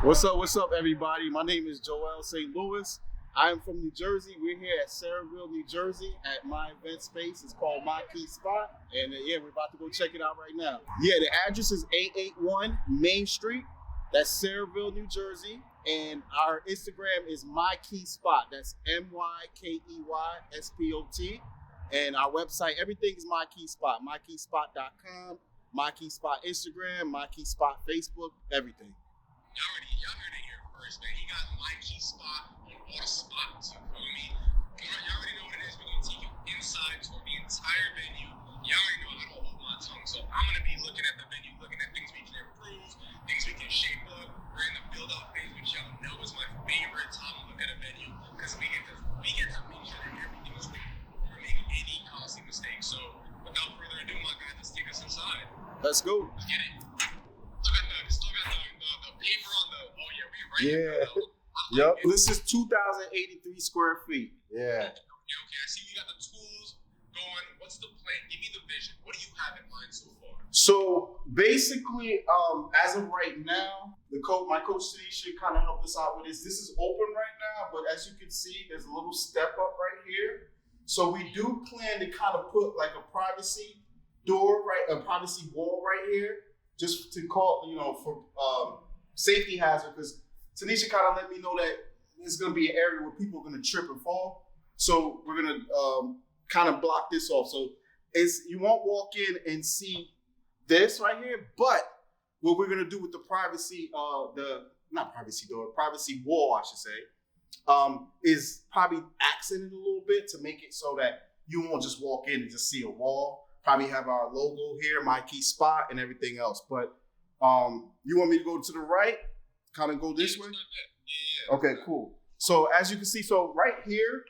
What's up, everybody? My name is Joel St. Louis. I am from New Jersey. We're here at Saraville, New Jersey at my event space. It's called My Key Spot. And yeah, we're about to go check it out right now. Yeah, the address is 881 Main Street. That's Saraville, New Jersey. And our Instagram is My Key Spot. That's MYKEYSPOT. And our website, everything is My Key Spot. MyKeySpot.com, My Key Spot Instagram, My Key Spot Facebook, everything. Y'all heard it here first, man. He got My Key Spot on all the spots. You feel me? Y'all already know what it is. We're gonna take you inside toward the entire venue. Y'all already know I don't hold my tongue, so I'm gonna be looking at the venue, looking at things we can improve, things we can shape up. We're in the build-up phase, which y'all know is my favorite time to look at a venue because we get to make sure that everything is right. We're making any costly mistakes. So without further ado, my guy, let's take us inside. Let's go. Let's get it. Still got the paper on the. Oh yeah, we right. Yeah. Yep. This is 2,083 square feet. Yeah. Okay. I see you got the tools going. What's the plan? Give me the vision. What do you have in mind so far? So basically, as of right now, my coach Tanisha kind of helped us out with this. This is open right now, but as you can see, there's a little step up right here. So we do plan to kind of put like a privacy door, a privacy wall right here. Just to call, for safety hazard, because Tanisha kind of let me know that there's going to be an area where people are going to trip and fall. So we're going to kind of block this off. So you won't walk in and see this right here, but what we're going to do with the privacy wall, I should say, is probably accent it a little bit to make it so that you won't just walk in and just see a wall. Probably have our logo here, My Key Spot, and everything else. But you want me to go to the right? Kind of go this way? Yeah. Okay, cool. So as you can see, so right here,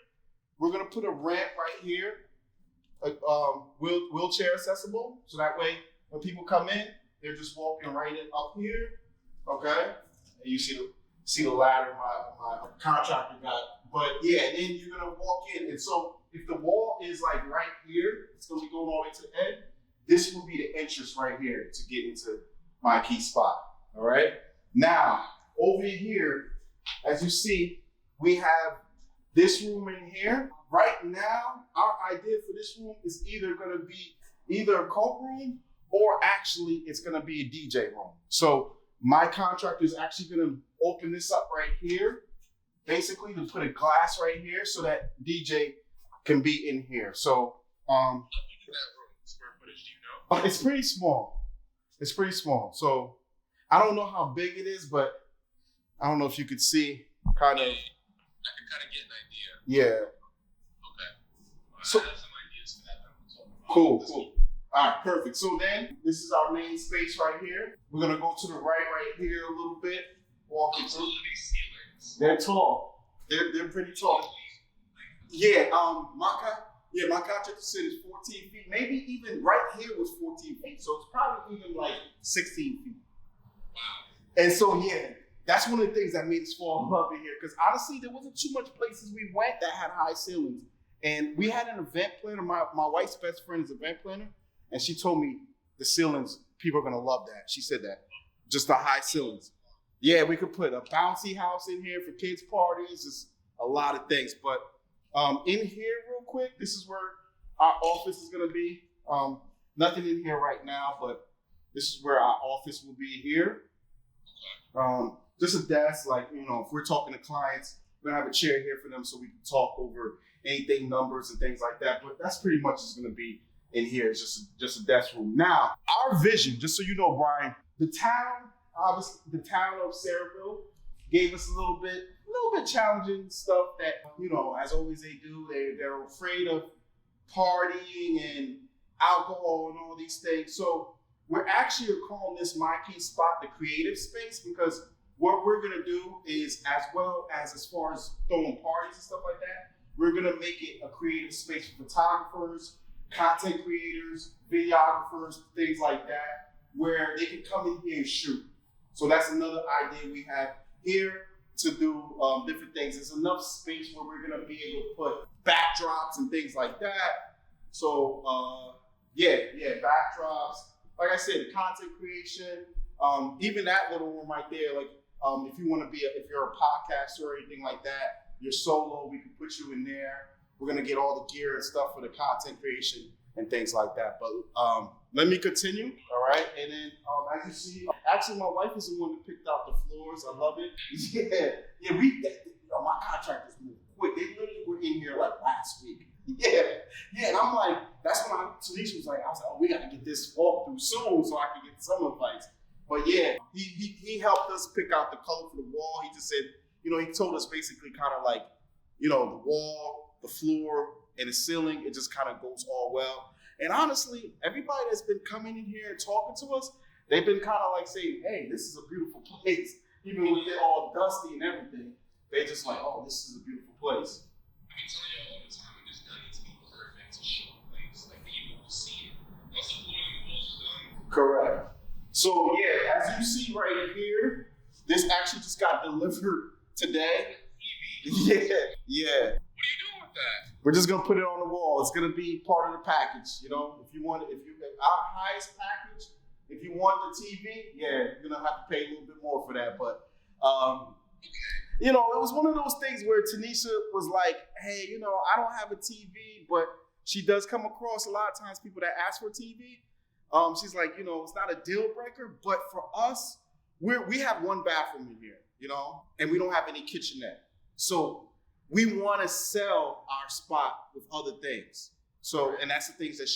we're going to put a ramp right here, wheelchair accessible. So that way, when people come in, they're just walking right in up here. Okay? And you see the ladder my contractor got. But yeah, and then you're going to walk in. And so if the wall is like right here, it's going to be going all the way to the end. This will be the entrance right here to get into My Key Spot. All right. Now, over here, as you see, we have this room in here. Right now, our idea for this room is either going to be either a coat room or actually it's going to be a DJ room. So my contractor is actually going to open this up right here, basically to put a glass right here so that DJ can be in here. So, how big is that room? Square footage, do you know? It's pretty small. It's pretty small. So, I don't know how big it is, but I don't know if you could see kind of. I can kind of get an idea. Yeah. Okay. So, I have some ideas for that. Cool. All right, perfect. So then, this is our main space right here. We're gonna go to the right here a little bit. Walking through. These ceilings. They're tall. They're pretty tall. Yeah, my contractor said it's 14 feet. Maybe even right here was 14 feet. So it's probably even like 16 feet. Wow. And so, yeah, that's one of the things that made us fall in love in here. Because honestly, there wasn't too much places we went that had high ceilings. And we had an event planner. My wife's best friend is an event planner. And she told me the ceilings, people are going to love that. She said that. Just the high ceilings. Yeah, we could put a bouncy house in here for kids' parties. Just a lot of things. But in here real quick, this is where our office is going to be. Nothing in here right now, but this is where our office will be here. Just a desk, if we're talking to clients, we're going to have a chair here for them so we can talk over anything, numbers and things like that. But that's pretty much is going to be in here. It's just a desk room. Now, our vision, just so you know, Brian, the town of Saraville gave us a little bit challenging stuff that, as always they do. They're afraid of partying and alcohol and all these things. So we're actually calling this My Key Spot the creative space, because what we're going to do is, as far as throwing parties and stuff like that, we're going to make it a creative space for photographers, content creators, videographers, things like that, where they can come in here and shoot. So that's another idea we have here to do different things. There's enough space where we're going to be able to put backdrops and things like that. So, backdrops. Like I said, content creation, even that little room right there, like If you want to if you're a podcaster or anything like that, you're solo, we can put you in there. We're gonna get all the gear and stuff for the content creation and things like that. But let me continue, all right? And then as you see, actually my wife is the one that picked out the floors. I love it. Yeah, my contractors move quick. They literally were in here like last week. Yeah, and I'm like, that's when Tanisha was like, oh, we gotta get this walkthrough soon so I can get some advice. But yeah, he helped us pick out the color for the wall. He just said, he told us basically kind of like, the wall, the floor, and the ceiling, it just kind of goes all well. And honestly, everybody that's been coming in here and talking to us, they've been kind of like saying, hey, this is a beautiful place. Even when they're all dusty and everything, they just like, oh, this is a beautiful place. I can tell you all the time, it does not need to be perfect to show a place. Like, people will see it. Once the floor and the walls is done. Correct. So yeah, as you see right here, this actually just got delivered today. Yeah. What are you doing with that? We're just gonna put it on the wall. It's gonna be part of the package. If our highest package, if you want the TV, yeah, you're gonna have to pay a little bit more for that. But it was one of those things where Tanisha was like, hey, I don't have a TV, but she does come across a lot of times people that ask for a TV. She's like, it's not a deal breaker, but for us, we have one bathroom in here, and we don't have any kitchenette. So we want to sell our spot with other things. So, and that's the things that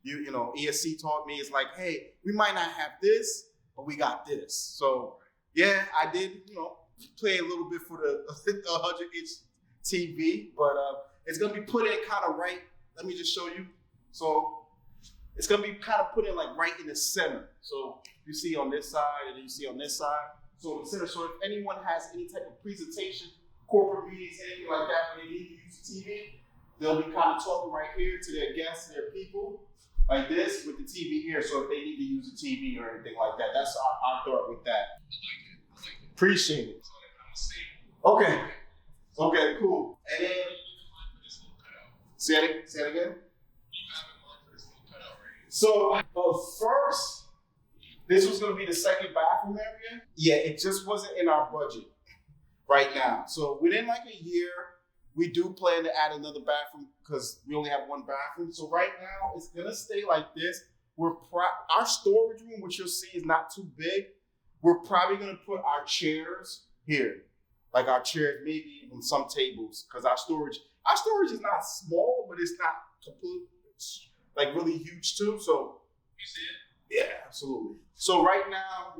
ESC taught me is like, hey, we might not have this, but we got this. So yeah, I did, play a little bit for the 100-inch TV, but it's going to be put in kind of right. Let me just show you. So it's going to be kind of put in like right in the center. So you see on this side and then you see on this side. So in the center, so if anyone has any type of presentation, corporate meetings, anything like that, when they need to use the TV, they'll be kind of talking right here to their guests, their people, like this with the TV here. So if they need to use the TV or anything like that, that's our thought with that. I like it. Appreciate it. Okay, cool. And then, say it again. So first, this was going to be the second bathroom area. Yeah, it just wasn't in our budget right now. So within like a year, we do plan to add another bathroom because we only have one bathroom. So right now, it's going to stay like this. Our storage room, which you'll see is not too big. We're probably going to put our chairs here. Like our chairs, maybe even some tables, because our storage is not small, but it's not completely, like really huge too. So you see it? Yeah, absolutely. So right now,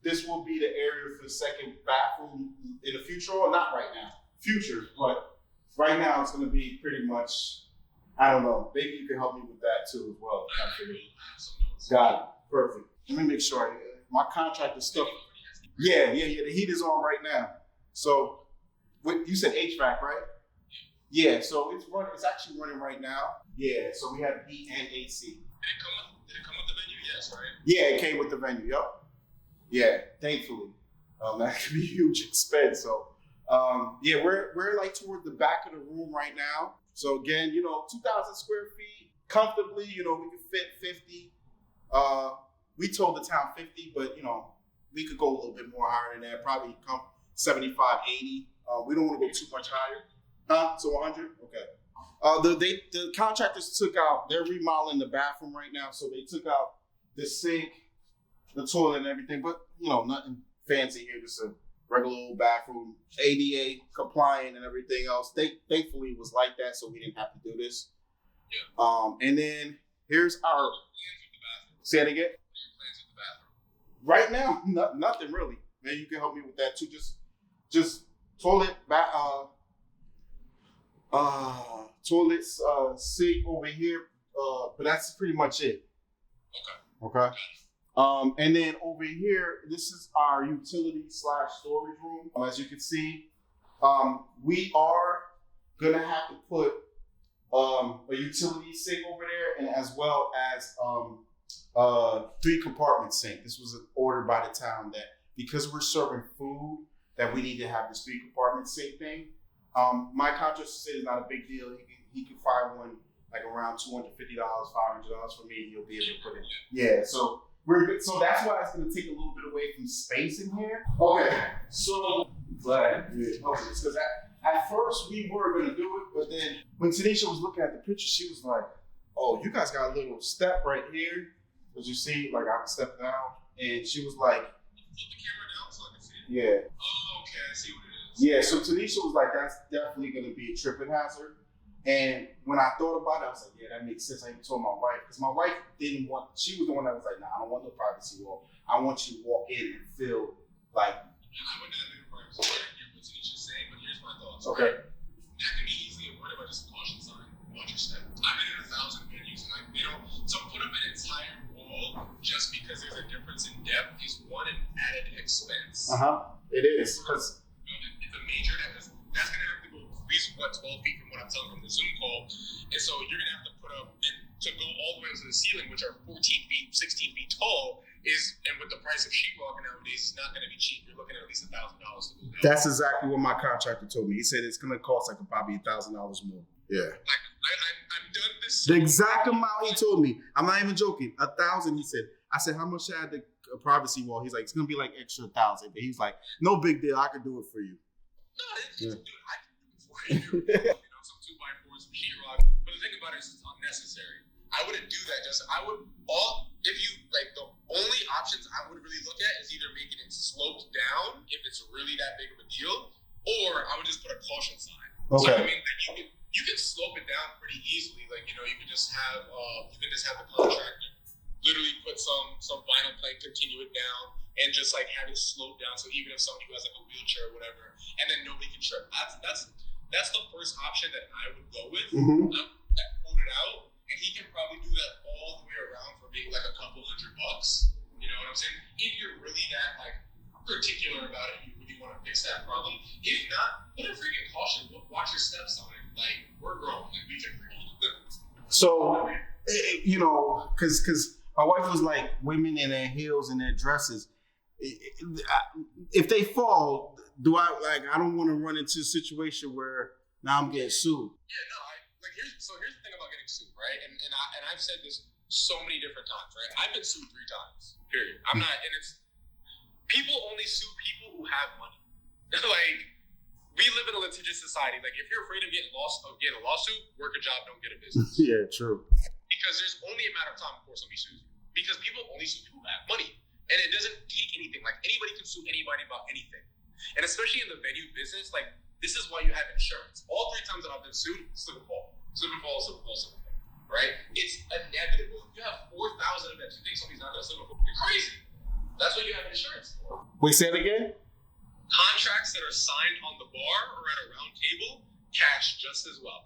this will be the area for the second bathroom in the future, or not right now, future, but right now it's going to be pretty much, I don't know, maybe you can help me with that too as well. Got it. Perfect. Let me make sure my contractor stuff. Yeah, the heat is on right now. So, you said HVAC, right? Yeah, so it's actually running right now. Yeah, so we have heat and AC. Did it come with the venue? Yes, right? Yeah, it came with the venue, yep. Yeah, thankfully. That could be a huge expense. So, yeah, we're like toward the back of the room right now. So again, 2,000 square feet, comfortably, we can fit 50. We told the town 50, but, we could go a little bit more higher than that, probably come 75, 80. We don't want to go too much higher. So 100? Okay. The contractors they're remodeling the bathroom right now, so they took out the sink, the toilet and everything, but, nothing fancy here, just a regular old bathroom, ADA compliant and everything else. Thankfully it was like that, so we didn't have to do this. Yeah. And then here's our, say it again? Right now, nothing really. Man, you can help me with that too. Just toilet, toilets, sink over here. But that's pretty much it. Okay. And then over here, this is our utility / storage room. As you can see, we are gonna have to put a utility sink over there, and as well as 3-compartment sink. This was ordered by the town that because we're serving food, that we need to have this 3-compartment sink thing. My contractor said it's not a big deal. He can find one like around $250, $500 for me. He'll be able to put it. Yeah, so we're good. So that's why it's gonna take a little bit away from space in here. Okay, so glad you helped us because at first we were gonna do it, but then when Tanisha was looking at the picture, she was like, "Oh, you guys got a little step right here. As you see, like I can step down," and she was like, "Flip the camera down so I can see it." Yeah. Oh, okay, I see what it is. Yeah. So Tanisha was like, "That's definitely gonna be a tripping hazard." And when I thought about it, I was like, yeah, that makes sense. I even told my wife, because my wife didn't want, she was the one that was like, nah, I don't want no privacy wall. I want you to walk in and feel like. I would not do privacy wall. I hear what Tanisha's saying, but here's my thoughts. Okay. Right? That can be easily avoided by just a caution sign. Watch your step. I've been in 1,000 venues, and like, they don't, to put up an entire wall just because there's a difference in depth is an added expense. It is. Because it's a major, because that's going to have to go at least 12 feet from what I'm telling from the Zoom call. And so you're going to have to put up, and to go all the way to the ceiling, which are 14 feet, 16 feet tall, and with the price of sheetrock nowadays, it's not going to be cheap. You're looking at least $1,000 to go down. That's exactly what my contractor told me. He said it's going to cost like probably $1,000 more. Yeah. Like, I've done this. The exact amount he told me. I'm not even joking. 1,000, he said. I said, how much should I add the privacy wall? He's like, it's going to be like extra 1,000. But he's like, no big deal. I can do it for you. No, dude, I can do it for you. Some 2x4s, some sheetrock. But the thing about it is it's unnecessary. I wouldn't do that. The only options I would really look at is either making it sloped down if it's really that big of a deal, or I would just put a caution sign. Okay. So I mean, like you can slope it down pretty easily. Like, you can just have the contractor literally put some vinyl plank, continue it down, and just like have it sloped down. So even if somebody who has like a wheelchair or whatever, and then nobody can trip. That's the first option that I would go with. That quote it out, and he can probably do that all the way around for maybe like a couple $100. You know what I'm saying? If you're really that like particular about it, you really want to fix that problem. If not, put a freaking caution. Watch your step sign. Like, we're grown. Like, we can read. So, because my wife was like, women in their heels and their dresses, if they fall, I don't want to run into a situation where now I'm getting sued. Yeah, no, here's the thing about getting sued, right? And I've said this so many different times, right? I've been sued 3 times, period. I'm not, and it's, people only sue people who have money. Like, we live in a litigious society. Like, if you're afraid of getting a lawsuit, work a job, don't get a business. Yeah, true. Because there's only a matter of time before somebody sues you. Because people only sue people who have money. And it doesn't take anything. Like, anybody can sue anybody about anything. And especially in the venue business, like, this is why you have insurance. All 3 times that I've been sued, slip and fall. Slip and fall, slip and fall, slip and fall. Right? It's inevitable. If you have 4,000 events, you think somebody's not going to slip and fall. You're crazy. That's what you have insurance for. Wait, say it again? Contracts that are signed on the bar or at a round table cash just as well.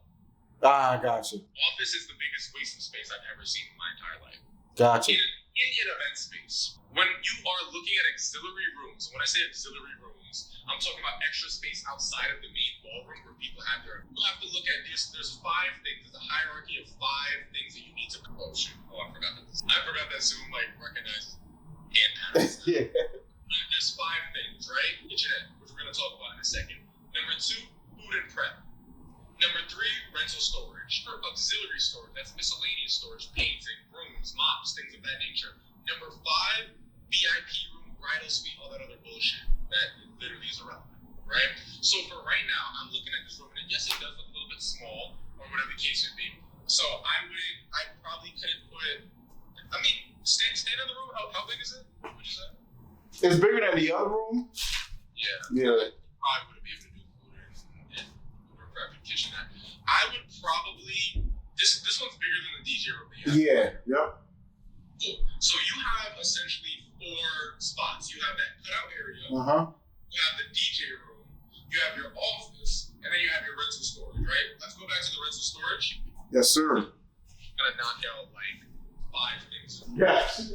I got you. Office is the biggest waste of space I've ever seen in my entire life. Got you. In an event space, when you are looking at auxiliary rooms, when I say auxiliary rooms, I'm talking about extra space outside of the main ballroom where people have you have to look at this. There's 5 things. There's a hierarchy of 5 things that you need to. Oh shoot! Oh, I forgot that Zoom recognizes hand patterns. Yeah. There's 5 things, right? Kitchenette, which we're gonna talk about in a second. Number 2, food and prep. Number 3, rental storage or auxiliary storage. That's miscellaneous storage, painting, brooms, mops, things of that nature. Number 5, VIP room, bridal suite, all that other bullshit that literally is irrelevant, right? So for right now, I'm looking at this room, and yes, it does look a little bit small, or whatever the case may be. So I probably couldn't put. I mean, stand in the room. How big is it? What would you say? It's bigger than the other room. Yeah. I wouldn't be able to do food and prep and kitchenette. I would probably. This one's bigger than the DJ room. Yeah. Yep. Cool. So you have essentially 4 spots. You have that cutout area. You have the DJ room. You have your office, and then you have your rental storage. Right. Let's go back to the rental storage. Yes, sir. I'm gonna knock out like 5 things. Yes.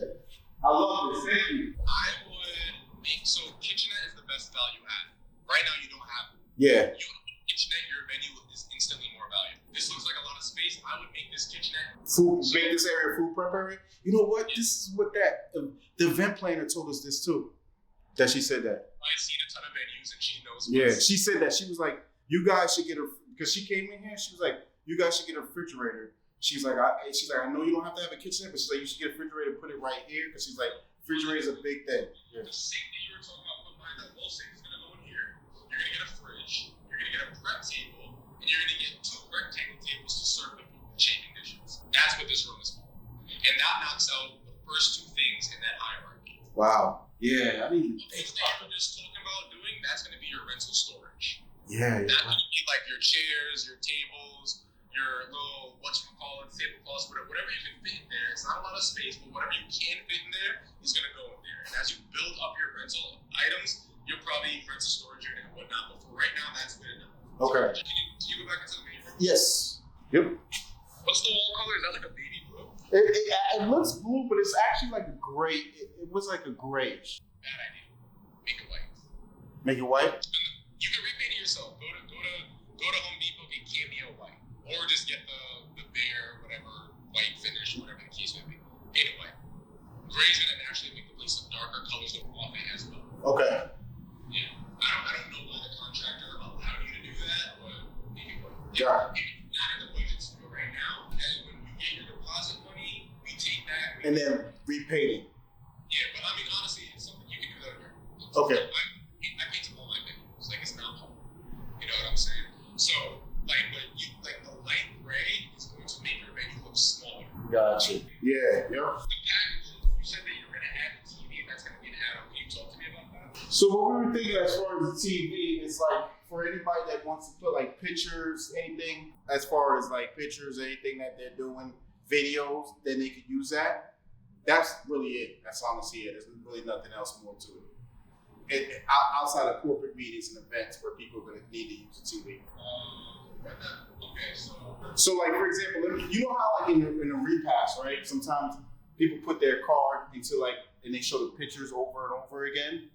I love this. Thank you. I would make kitchenette is the best value add. Right now, you don't have it. Yeah. You want a kitchenette, your venue is instantly more valuable. This looks like a lot of space. I would make this kitchenette. Make this area food prep area. You know what? Yeah. This is what the event planner told us this too. That she said that. I've seen a ton of venues and she knows. Yeah, she said that. She was like, you guys should get because she came in here. She was like, you guys should get a refrigerator she's like, I know you don't have to have a kitchenette, but she's like, you should get a refrigerator and put it right here because she's like, refrigerator is a big thing. Yeah. The sink that you were talking about, put behind that wall sink is gonna go in here. You're gonna get a fridge. You're gonna get a prep table, and you're gonna get 2 rectangle tables to serve the food, chafing dishes. That's what this room is for, and that knocks out the first 2 things in that hierarchy. Wow. Yeah, I mean, the things that you were just talking about doing, that's gonna be your rental storage. Yeah. That's gonna be like your chairs, your tables, your little tablecloths, whatever you can fit in there. It's not a lot of space, but whatever you can fit in there is gonna go in there. And as you build up your rental items, you'll probably rent a storage unit and whatnot. But for right now, that's good enough. Okay. Can you go back into the main room? Yes. Yep. What's the wall color? Is that like a baby blue? It looks blue, but it's actually like a gray. It was like a grayish. Bad idea. Make it white. Make it white? You can repaint it yourself. Go to Home Depot, get cameo white, or just get the bare whatever white finish, whatever the case may be. Paint it white. Gray's gonna naturally make the place look darker. Colors go off it as well. Okay. Yeah. I don't know why the contractor allowed you to do that, but maybe what. Yeah. Maybe not in the budget to do it right now. And when you get your deposit money, we take that. And then repainting. Yeah, but I mean honestly, it's something you can do that on your own. Okay. I painted all my venues. Like it's not hard. You know what I'm saying? So like the light gray is going to make your venue look smaller. Gotcha. Yeah. Yep. The packages, you said that you're gonna add the TV and that's gonna be an add-on. Can you talk to me about that? So what we were thinking as far as the TV is like for anybody that wants to put like pictures, anything as far as like pictures, anything that they're doing, videos, then they could use that. That's really it. That's honestly it. There's really nothing else more to it. Outside of corporate meetings and events where people are going to need to use a TV. Okay, so like for example, you know how like in a repass, right? Sometimes people put their card into like, and they show the pictures over and over again.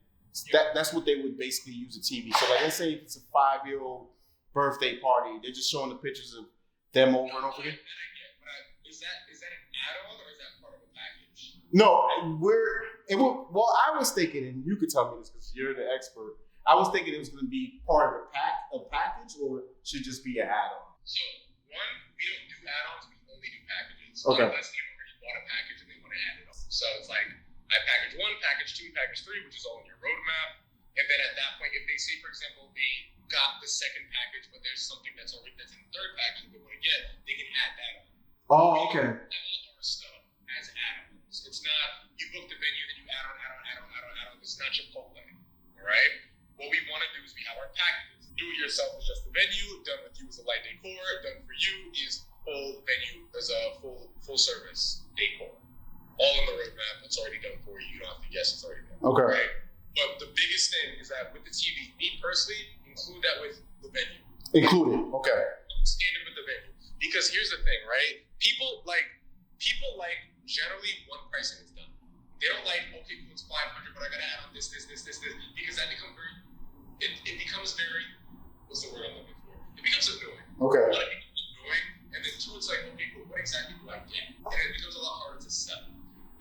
That's what they would basically use a TV. So like let's say it's a 5-year-old birthday party, they're just showing the pictures of them over and over again. Is that an add-on or is that part of a package? No, well, I was thinking, and you could tell me this because you're the expert. I was thinking it was going to be part of a package, or should just be an add-on. So one, we don't do add-ons. We only do packages. Okay. Unless they already bought a package and they want to add it on. So it's like I package 1, package 2, package 3, which is all in your roadmap. And then at that point, if they say, for example, they got the 2nd package, but there's something that's in the 3rd package that they want to get, they can add that on. Oh, okay. All our stuff as add-ons. It's not you book the venue, then you add on. It's not Chipotle, all right? What we want to do is we have our packages. Do it yourself is just the venue. Done with you is the light decor. Done for you is full venue as a full service decor. All in the roadmap. It's already done for you. You don't have to guess. It's already done. Okay. Right? But the biggest thing is that with the TV, me personally, include that with the venue. Included. Okay. Standard with the venue. Because here's the thing, right? People like generally one price and it's done. They don't like, okay, cool, it's 500, but I gotta add on this, because that becomes very, what's the word I'm looking for? It becomes annoying. Okay. A lot of people annoying, and then 2, it's like, okay, cool, what exactly do I get? And it becomes a lot harder to sell.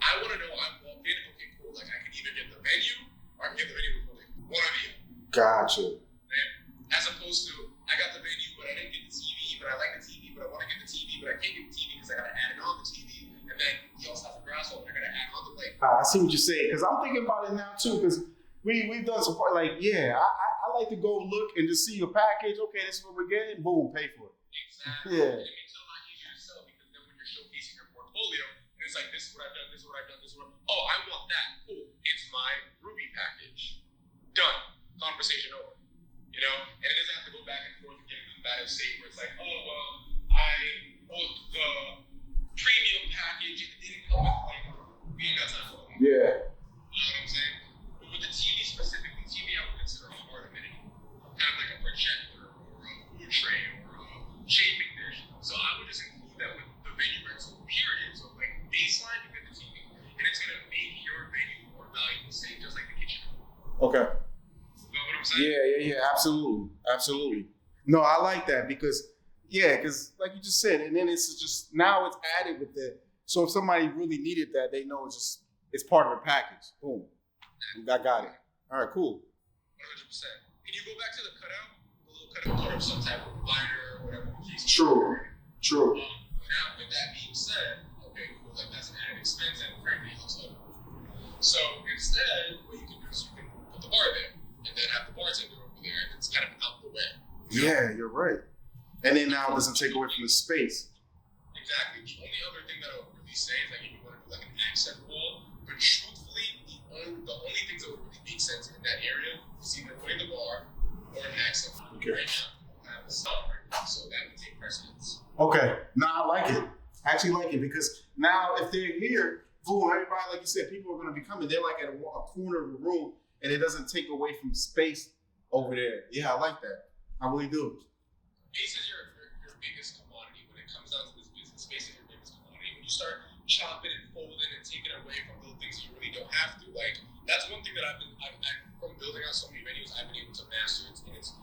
I want to know, I walk in, okay, cool, like I can either get the venue, or I can get the venue with one of you. Gotcha. Right? As opposed to, I got the venue, but I didn't get the TV, but I like the TV, but I want to get the TV, but I can't get the TV because I gotta add it on the TV. And then he also has a grasshopper. They're gonna add on the plate. I see what you're saying because I'm thinking about it now too. Because we've done some like I like to go look and just see a package. Okay, this is what we're getting. Boom, pay for it. Exactly. Yeah. And it makes it a lot easier to sell because then when you're showcasing your portfolio, and it's like this is what I've done. This is what I've done. This is what. Oh, I want that. Cool. It's my Ruby package. Done. Conversation over. You know, and it doesn't have to go back and forth and get into the bad state where it's like, oh well, I booked the premium package and it didn't come with like we ain't got time for it. Yeah. You know what I'm saying? But with the TV specifically, TV I would consider a part amenity. Kind of like a projector or a food tray or a chafing dish. So I would just include that with the venue rental period. So like baseline, you get the TV. And it's gonna make your venue more valuable, same just like the kitchen. Okay. You know what I'm saying? Yeah. Absolutely. No, I like that because like you just said, and then it's just now it's added with the. So if somebody really needed that, they know it's part of the package. Boom, I got it. All right, cool. 100%. Can you go back to the cutout? The little cutout or some type of liner or whatever the case. True. Now with that said, okay, cool, like that's an added expense and frankly also. So instead, what you can do is you can put the bar there and then have the bartender over there, and it's kind of out the way. Yeah, you're right. And then now it doesn't take away from the space. Exactly. The only other thing that I would really say is like if you want to do like an accent wall, but truthfully, the only things that would really make sense in that area is either putting the bar or an accent wall. Okay. Right now, I have a stop right now, so that would take precedence. Okay. No, I like it. I actually like it because now if they're here, boom, everybody, like you said, people are going to be coming. They're like at a corner of the room and it doesn't take away from space over there. Yeah, I like that. I really do. Space is your biggest commodity when it comes down to this business. Space is your biggest commodity. When you start chopping and folding and taking away from little things that you really don't have to, like that's one thing that I've from building out so many venues, I've been able to master it, and it's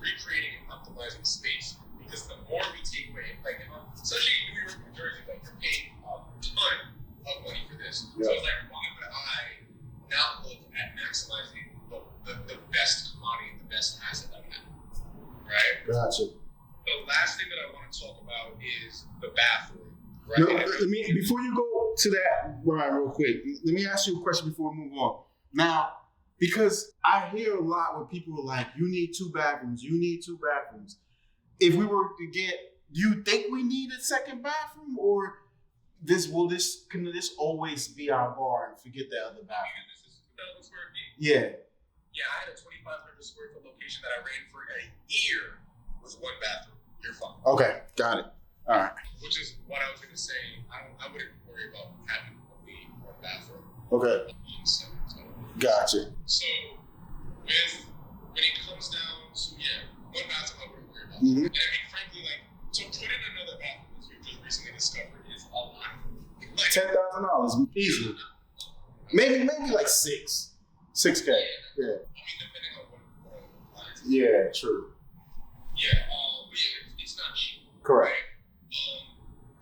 recreating and optimizing space. Because the more we take away, like especially in New York, New Jersey, like you're paying a ton of money for this. Yeah. So it's like, why would I not look at maximizing the best commodity and the best asset that I have? Right? Gotcha. The last thing that I want to talk about is the bathroom. Right? No, let me, before you go to that, Ryan, real quick, let me ask you a question before we move on. Now, because I hear a lot where people are like, you need 2 bathrooms, you need 2 bathrooms. If we were to get, do you think we need a second bathroom, or can this always be our bar and forget the other bathroom? This is 2,000 square feet. Yeah. Yeah, I had a 2,500 square foot location that I ran for a year with 1 bathroom. You're fine. Okay, got it. All right. Which is what I was going to say. I wouldn't worry about having only 1 bathroom. Okay. Gotcha. So, when it comes down to 1 bathroom, I wouldn't worry about. Mm-hmm. And I mean, frankly, like to put in another bathroom, as we've just recently discovered, is a lot. Like $10,000 easily. Maybe like $6K. Yeah. I mean, depending on what appliances. Yeah, true. Yeah, but it's not cheap. Correct. Right?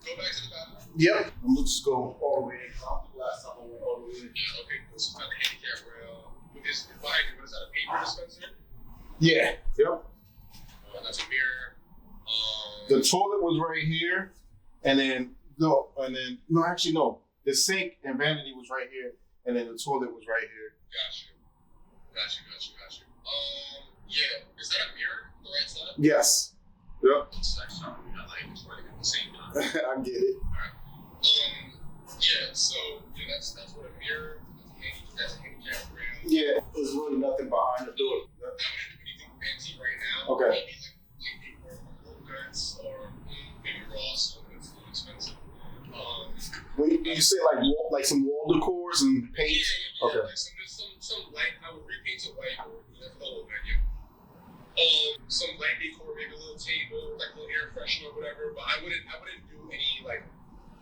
Go back to the bathroom. Yep. I'm just going all the way in. Last time I went all the way in. Yeah, okay, cool. So it's not the handicap rail. Is behind you, what is that, a paper dispenser? Yeah. Yep. That's a mirror. The toilet was right here, and then no. The sink and vanity was right here, and then the toilet was right here. Got you. Yeah. Is that a mirror on the right side? Yes. Yep. It's like something I like pointing at the same time. I get it. Alright. Yeah, so that's what a mirror, that's a handicap rail. Yeah, there's really nothing behind the door. I wouldn't do anything fancy right now. Okay. Maybe more Home Goods or maybe Ross, something that's a little expensive. When you say like some wall decors and paint. Yeah. Okay. Like some light. I would repaint it white or whatever the whole venue. Some light decor, maybe a little table, like a little air freshener or whatever. But I wouldn't do any like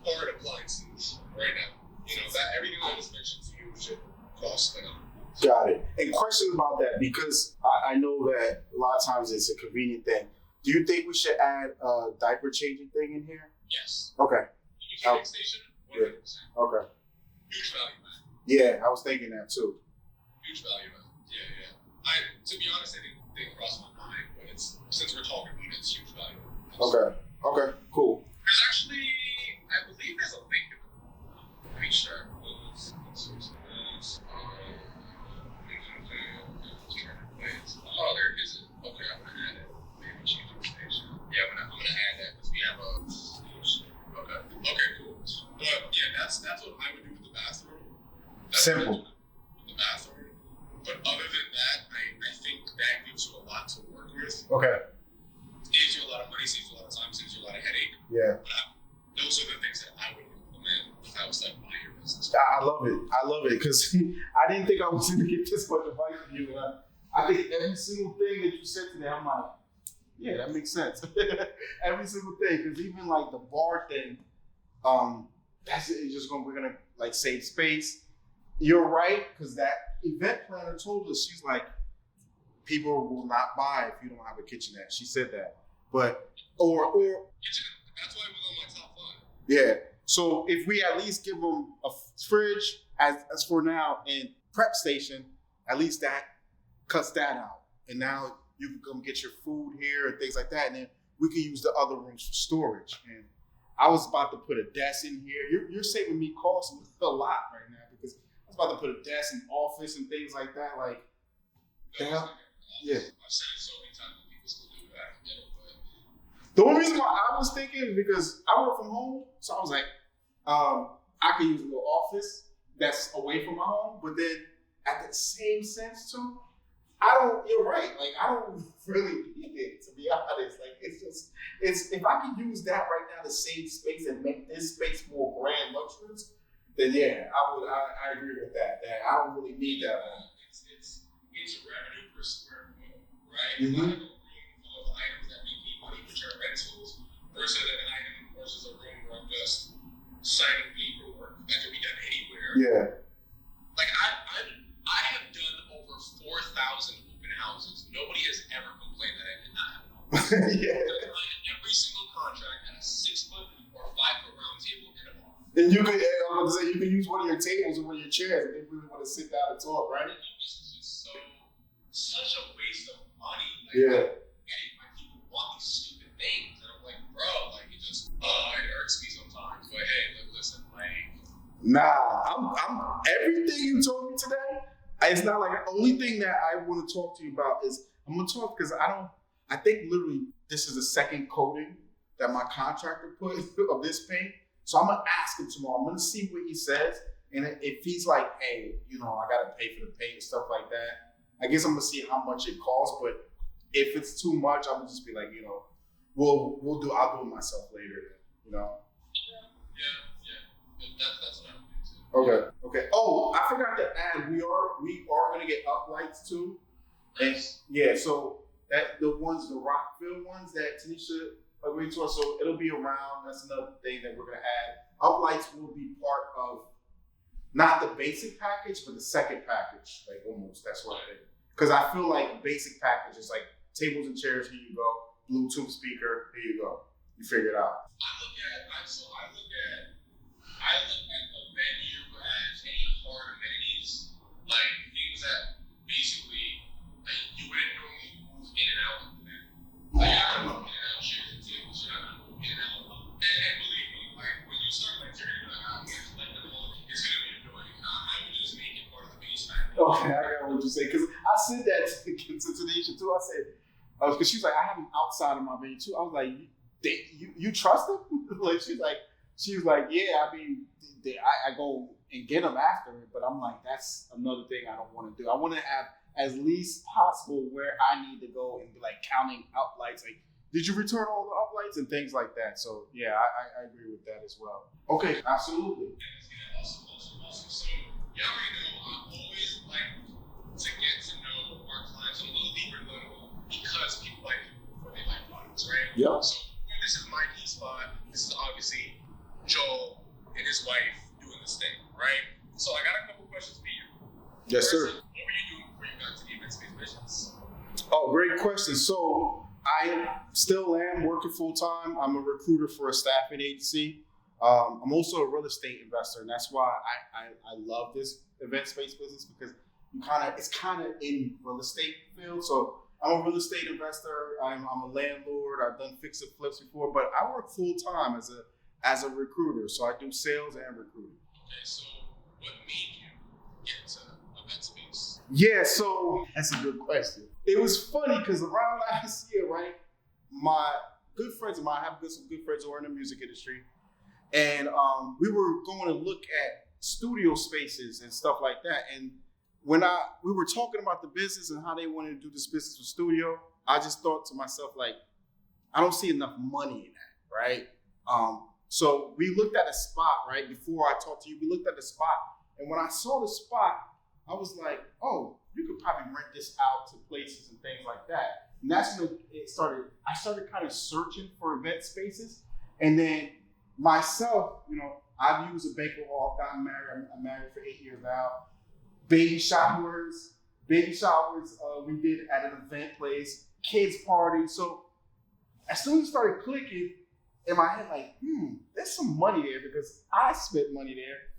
hard appliances right now. That everything I just mentioned to you should cost like Got it. And question about that, because I know that a lot of times it's a convenient thing. Do you think we should add a diaper changing thing in here? Yes. Okay. Training station, 100%. Okay. Huge value add. Yeah, I was thinking that too. Huge value add. Yeah. To be honest, I didn't cross my mind, but since we're talking about it, it's huge value. Okay. Cool. There's actually, I believe there's a link in the let me sure. Oh, there isn't. Okay, I'm gonna add it. Maybe changing station. Yeah, I'm gonna add that because we have a station. Okay, cool. But yeah, that's what I would do with the bathroom. Simple. With the bathroom. But other than that, I think that gives you a lot to work with. Okay. Saves you a lot of money, saves you a lot of time, saves you a lot of headache. Yeah. But those are the things that I would implement if I was like buying your business. I love it because I didn't think I was going to get this much advice from you. I think every single thing that you said today, I'm like, yeah, that makes sense. Every single thing, because even like the bar thing, that's it. We're gonna like save space. You're right, because that event planner told us, she's like, people will not buy if you don't have a kitchenette. She said that, but or Kitchen, that's why it was on my top 5. yeah. So if we at least give them a fridge as for now and prep station, at least that cuts that out. And now you can come get your food here and things like that. And then we can use the other rooms for storage. And I was about to put a desk in here. You're saving me costs a lot right now because I was about to put a desk in office and things like that. Like, the hell? Yeah. I've said it so many times that people still do that. The only reason why I was thinking is because I work from home, so I was like, I could use a little office that's away from my home, but then at the same sense too, you're right, like I don't really need it, to be honest. Like it's if I could use that right now to save space and make this space more grand luxurious, then yeah, I agree with that. That I don't really need that one. It's revenue per square foot, right? Mm-hmm. Like a room full of items that make me money, which are rentals, versus an item versus a room where I'm just signing paperwork that can be done anywhere. Yeah. Like I have done over 4,000 open houses. Nobody has ever complained that I did not have an office. Yeah. Every single contract had a 6-foot or 5-foot round table and a bar. And you could, I was say, you can use one of your tables or one of your chairs if they really want to sit down and talk, right? This is just such a waste of money. Like, Yeah. Why people want these stupid things, and I'm like, bro, like it irks me sometimes. But hey, listen, like. Nah, I'm everything you told me today. It's not like the only thing that I want to talk to you about is I'm gonna talk because I think literally this is the second coating that my contractor put of this paint. So I'm gonna ask him tomorrow. I'm gonna see what he says, and if he's like, hey, I gotta pay for the paint and stuff like that. I guess I'm gonna see how much it costs. But if it's too much, I'm gonna just be like, I'll do it myself later. Yeah. That's what I'm doing too. Okay. Oh, I forgot to add, we are gonna get uplights too. And yeah, so that the Rockville ones that Tanisha agreed to, so it'll be around. That's another thing that we're gonna add. Uplights will be part of not the basic package, but the second package, like almost. That's what I think. Because I feel like basic package is like tables and chairs, here you go. Bluetooth speaker, here you go. You figure it out. I look at the venue as any hard amenities, like things that basically like you wouldn't normally move in and out of the venue. Like you're not gonna move in and out chairs and tables, you're not gonna move in and out. And believe me, like when you start like you're gonna be like, I'm gonna select them all, it's gonna be annoying. I would just make it part of the base package. Okay, I got what you say. Because I said that to Tanisha too. I said, because she was like, I have them outside of my venue too. I was like, you trust them? Like she was like, yeah. I mean, I go and get them after it, but I'm like, that's another thing I don't want to do. I want to have as least possible where I need to go and be like counting uplights. Like, did you return all the uplights and things like that? So yeah, I agree with that as well. Okay, absolutely. Awesome. So y'all already know I always like to get to know our clients a little deeper level because people like people before they like products, right? Yeah. So this is my key spot. This is obviously Joel and his wife doing this thing, right? So I got a couple questions for you. Yes, sir. What were you doing before you got to the Event Space Missions? Oh, great question. So I still am working full time. I'm a recruiter for a staffing agency. I'm also a real estate investor, and that's why I love this event space business because it's kind of in real estate field. So I'm a real estate investor. I'm a landlord. I've done fix and flips before, but I work full time as a recruiter. So I do sales and recruiting. Okay, so what made you get into event space? Yeah, so that's a good question. It was funny because around last year, right, my good friends of mine, I have some good friends who are in the music industry, and we were going to look at studio spaces and stuff like that. And when we were talking about the business and how they wanted to do this business with studio, I just thought to myself, like, I don't see enough money in that, right? So we looked at a spot, right? Before I talked to you, we looked at the spot. And when I saw the spot, I was like, oh, you could probably rent this out to places and things like that. And that's when I started kind of searching for event spaces. And then myself, I've used a banquet hall, gotten married. I'm married for 8 years now. Baby showers, we did at an event place, kids parties. So as soon as it started clicking in my head, like, there's some money there because I spent money there.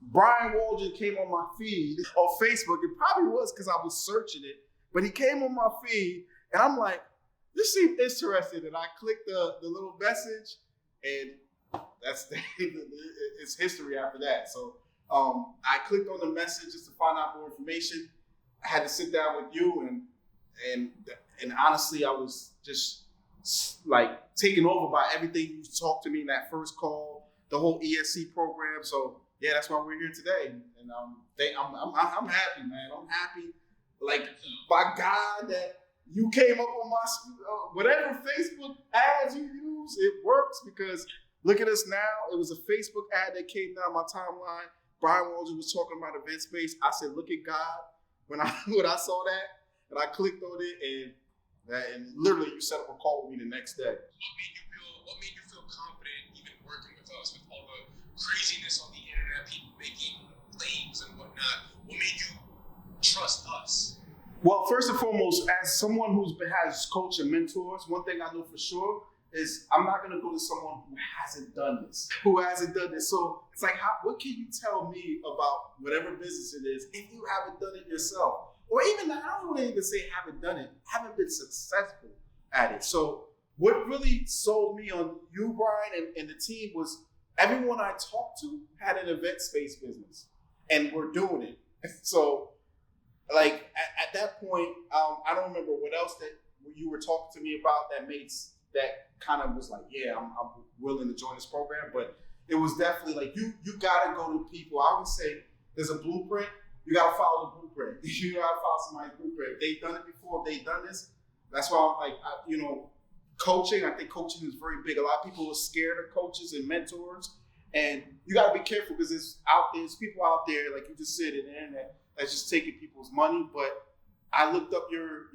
Brian Waldron came on my feed on Facebook. It probably was because I was searching it, but he came on my feed and I'm like, this seemed interesting. And I clicked the little message and That's it's history after that. So I clicked on the message just to find out more information. I had to sit down with you, and honestly, I was just like taken over by everything you talked to me in that first call, the whole ESC program. So yeah, that's why we're here today, and I'm happy, man. I'm happy, like by God that you came up on my whatever Facebook ads you use, it works because look at us now. It was a Facebook ad that came down my timeline. Brian Walter was talking about event space. I said, look at God when I saw that, and I clicked on it, and literally you set up a call with me the next day. What made you feel confident even working with us with all the craziness on the internet, people making claims and whatnot? What made you trust us? Well, first and foremost, as someone has coach and mentors, one thing I know for sure is I'm not going to go to someone who hasn't done this. So it's like, what can you tell me about whatever business it is if you haven't done it yourself? Or even, I don't want to even say haven't done it, haven't been successful at it. So what really sold me on you, Brian, and the team was everyone I talked to had an event space business, and we're doing it. So like at that point, I don't remember what else that you were talking to me about that kind of was like, yeah, I'm willing to join this program. But it was definitely like, you got to go to people. I would say there's a blueprint. You got to follow the blueprint. You got to follow somebody's blueprint. If they've done it before, if they've done this, that's why I'm like, coaching, I think coaching is very big. A lot of people are scared of coaches and mentors. And you got to be careful because there's people out there, like you just said, in the internet, that's just taking people's money. But I looked up your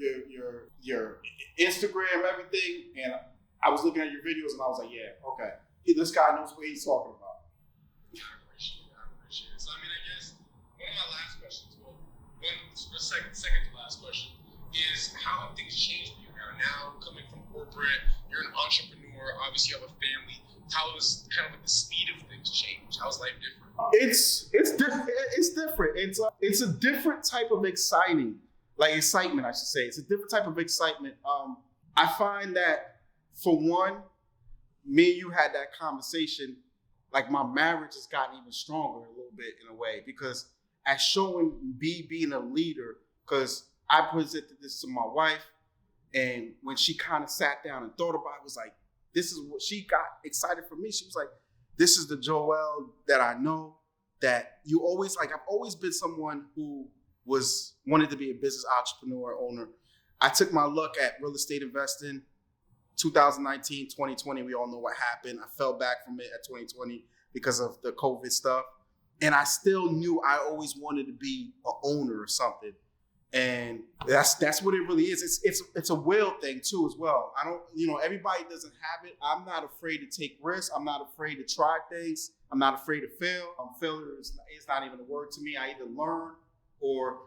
Instagram, everything, and I was looking at your videos, and I was like, yeah, okay, this guy knows what he's talking about. I appreciate it. So I mean, I guess one of my last questions, second to last question, is how have things changed for you now? Now coming from corporate, you're an entrepreneur. Obviously, you have a family. How has kind of like the speed of things changed? How's life different? It's different. It's a different type of excitement, I should say. It's a different type of excitement. I find that for one, me and you had that conversation. Like my marriage has gotten even stronger a little bit in a way because as showing me being a leader, because I presented this to my wife, and when she kind of sat down and thought about it, was like, this is what she got excited for me. She was like, this is the Joel that I know that you always like. I've always been someone who wanted to be a business entrepreneur, owner. I took my luck at real estate investing. 2019, 2020, we all know what happened. I fell back from it at 2020 because of the COVID stuff. And I still knew I always wanted to be an owner or something. And that's what it really is. It's a will thing too as well. I don't, everybody doesn't have it. I'm not afraid to take risks. I'm not afraid to try things. I'm not afraid to fail. Failure is not even a word to me. I either learn or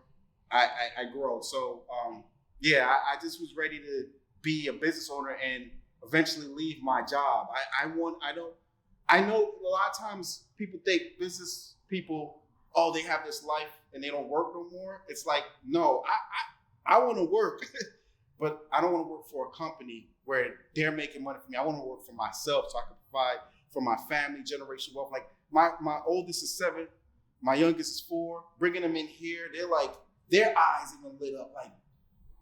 I grow. So I just was ready to be a business owner and eventually leave my job. I know a lot of times people think business people, they have this life and they don't work no more. It's like, no, I want to work, but I don't want to work for a company where they're making money for me. I want to work for myself so I can provide for my family, generational wealth. Like my oldest is 7, my youngest is 4. Bringing them in here, they're like, their eyes even lit up like,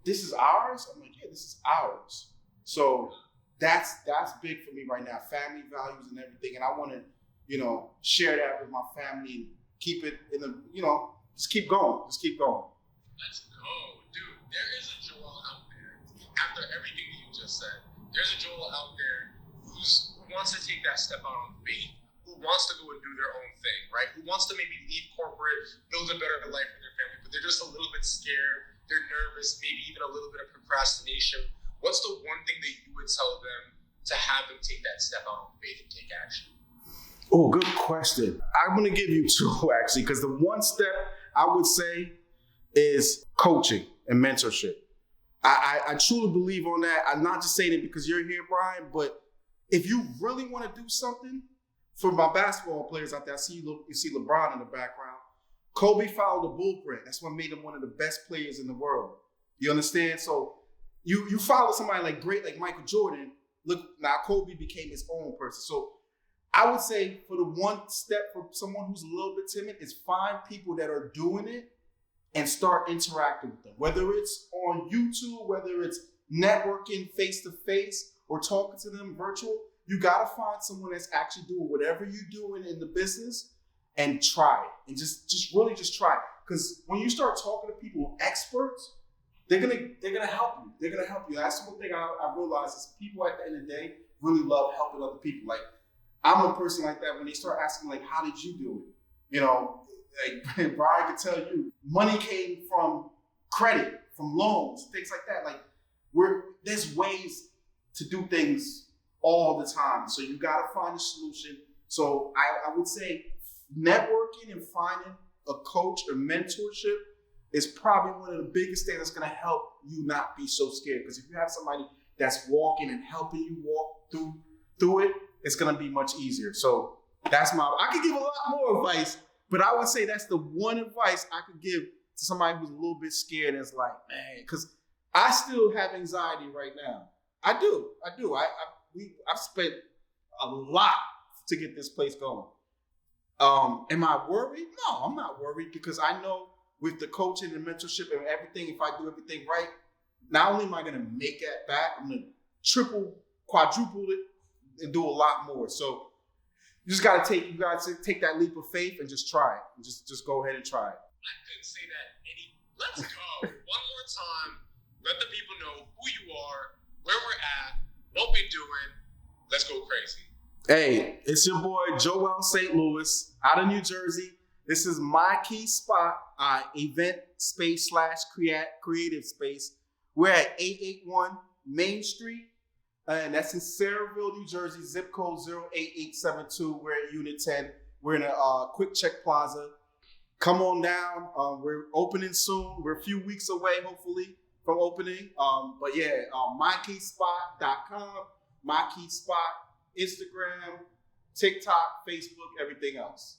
this is ours? I'm like, yeah, this is ours. So that's big for me right now, family values and everything. And I want to, share that with my family and keep it in the, just keep going. Let's go. Dude, there is a Joel out there, after everything that you just said, there's a Joel out there who wants to take that step out on faith, who wants to go and do their own thing, right? Who wants to maybe leave corporate, build a better life for their family, but they're just a little bit scared. They're nervous, maybe even a little bit of procrastination. What's the one thing that you would tell them to have them take that step out on faith and take action? Oh, good question. I'm going to give you 2 actually, because the one step I would say is coaching and mentorship. I truly believe on that. I'm not just saying it because you're here, Brian, but if you really want to do something, for my basketball players out there, you see LeBron in the background. Kobe followed the blueprint. That's what made him one of the best players in the world. You understand? So you follow somebody like Michael Jordan. Look, now Kobe became his own person. So I would say for the one step for someone who's a little bit timid is find people that are doing it and start interacting with them. Whether it's on YouTube, whether it's networking face to face or talking to them virtual, you gotta find someone that's actually doing whatever you're doing in the business and try it. And just really try it. Because when you start talking to people, experts, they're gonna help you. They're gonna help you. That's one thing I realized is people at the end of the day really love helping other people. Like, I'm a person like that. When they start asking, like, how did you do it? You know, like Brian could tell you, money came from credit, from loans, things like that. Like, there's ways to do things all the time. So you gotta find a solution. So I would say networking and finding a coach or mentorship is probably one of the biggest things that's gonna help you not be so scared. Because if you have somebody that's walking and helping you walk through it, it's gonna be much easier. So I could give a lot more advice, but I would say that's the one advice I could give to somebody who's a little bit scared and is like, man, because I still have anxiety right now. I do. I've spent a lot to get this place going. Am I worried? No, I'm not worried because I know with the coaching and mentorship and everything, if I do everything right, not only am I gonna make that back, I'm gonna triple, quadruple it, and do a lot more. So you gotta take that leap of faith and just try it. And just go ahead and try it. I couldn't say that let's go. One more time. Let the people know who you are, where we're at, what we're doing. Let's go crazy. Hey, it's your boy Joel St. Louis out of New Jersey. This is my key spot, event space / creative space. We're at 881 Main Street. And that's in Saraville, New Jersey, zip code 08872. We're at Unit 10. We're in a Quick Check Plaza. Come on down. We're opening soon. We're a few weeks away, hopefully, from opening. But yeah, mykeyspot.com, MyKeySpot, Instagram, TikTok, Facebook, everything else.